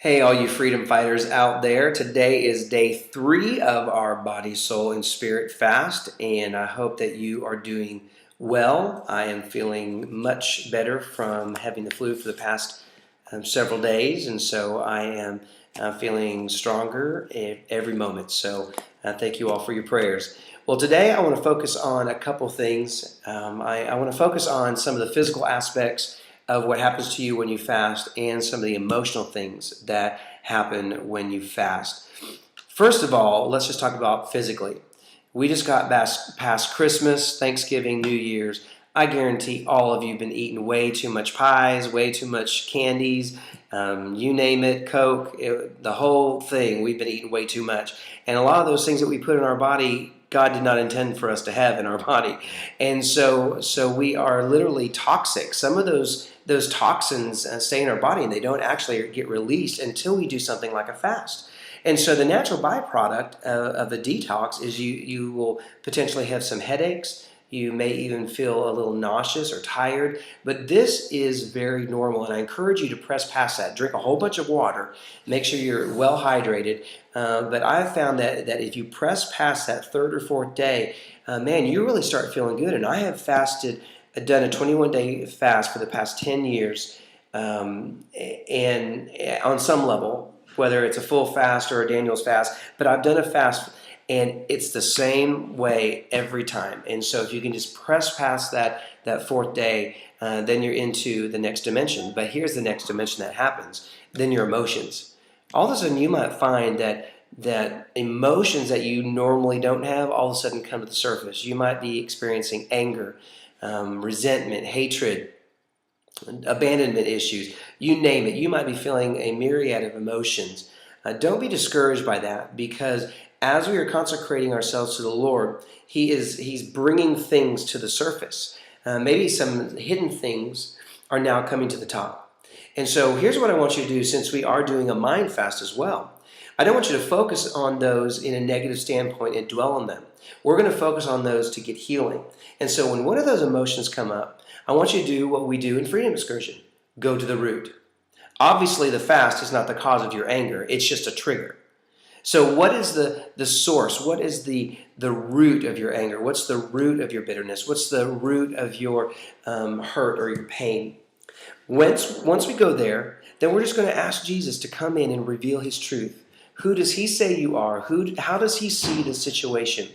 Hey, all you freedom fighters out there. Today is day 3 of our body, soul, and spirit fast, and I hope that you are doing well. I am feeling much better from having the flu for the past several days, and so I am feeling stronger every moment. So thank you all for your prayers. Well, today I want to focus on a couple things. I want to focus on some of the physical aspects of what happens to you when you fast and some of the emotional things that happen when you fast. First of all, let's just talk about physically. We just got past Christmas, Thanksgiving, New Year's. I guarantee all of you have been eating way too much pies, way too much candies, you name it, Coke, the whole thing. We've been eating way too much. And a lot of those things that we put in our body, God did not intend for us to have in our body. And so we are literally toxic. Some of those toxins stay in our body and they don't actually get released until we do something like a fast. And so the natural byproduct of a detox is you will potentially have some headaches. You may even feel a little nauseous or tired, but this is very normal, and I encourage you to press past that. Drink a whole bunch of water, make sure you're well hydrated, but I've found that if you press past that third or fourth day, man, you really start feeling good. And I have done a 21-day fast for the past 10 years, and on some level, whether it's a full fast or a Daniel's fast, but I've done a fast and it's the same way every time. And so if you can just press past that fourth day, then you're into the next dimension. But here's the next dimension that happens. Then your emotions. All of a sudden you might find that emotions that you normally don't have all of a sudden come to the surface. You might be experiencing anger, resentment, hatred, abandonment issues, you name it. You might be feeling a myriad of emotions. Don't be discouraged by that, because as we are consecrating ourselves to the Lord, He's bringing things to the surface. Maybe some hidden things are now coming to the top. And so here's what I want you to do, since we are doing a mind fast as well. I don't want you to focus on those in a negative standpoint and dwell on them. We're going to focus on those to get healing. And so when one of those emotions come up, I want you to do what we do in Freedom Excursion. Go to the root. Obviously, the fast is not the cause of your anger. It's just a trigger. So what is the source? What is the root of your anger? What's the root of your bitterness? What's the root of your hurt or your pain? Once we go there, then we're just going to ask Jesus to come in and reveal His truth. Who does He say you are? How does He see the situation?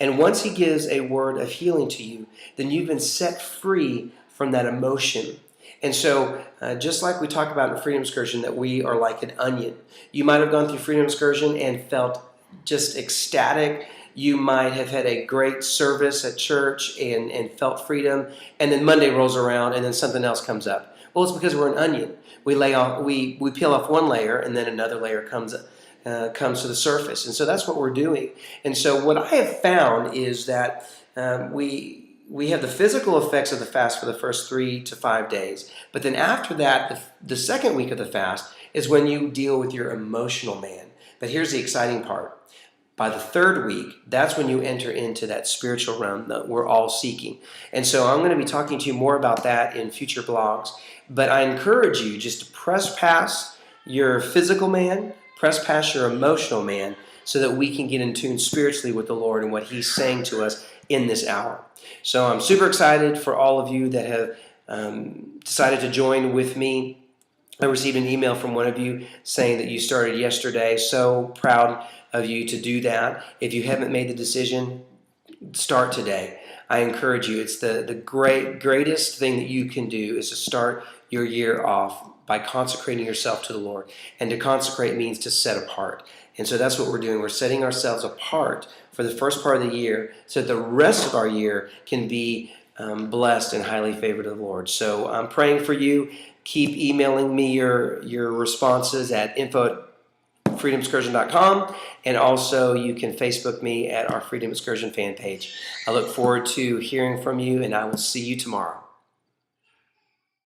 And once He gives a word of healing to you, then you've been set free from that emotion. And so, just like we talked about in Freedom Excursion, that we are like an onion. You might have gone through Freedom Excursion and felt just ecstatic. You might have had a great service at church and felt freedom. And then Monday rolls around and then something else comes up. Well, it's because we're an onion. We peel off one layer and then another layer comes to the surface. And so that's what we're doing. And so what I have found is that we have the physical effects of the fast for the first 3 to 5 days. But then after that, the second week of the fast is when you deal with your emotional man. But here's the exciting part. By the third week, that's when you enter into that spiritual realm that we're all seeking. And so I'm going to be talking to you more about that in future blogs. But I encourage you just to press past your physical man, press past your emotional man, so that we can get in tune spiritually with the Lord and what He's saying to us in this hour. So I'm super excited for all of you that have decided to join with me. I received an email from one of you saying that you started yesterday. So proud of you to do that. If you haven't made the decision, start today. I encourage you. It's the greatest thing that you can do is to start your year off by consecrating yourself to the Lord. And to consecrate means to set apart. And so that's what we're doing. We're setting ourselves apart for the first part of the year so that the rest of our year can be blessed and highly favored of the Lord. So I'm praying for you. Keep emailing me your responses at info@freedomexcursion.com, and also you can Facebook me at our Freedom Excursion fan page. I look forward to hearing from you, and I will see you tomorrow.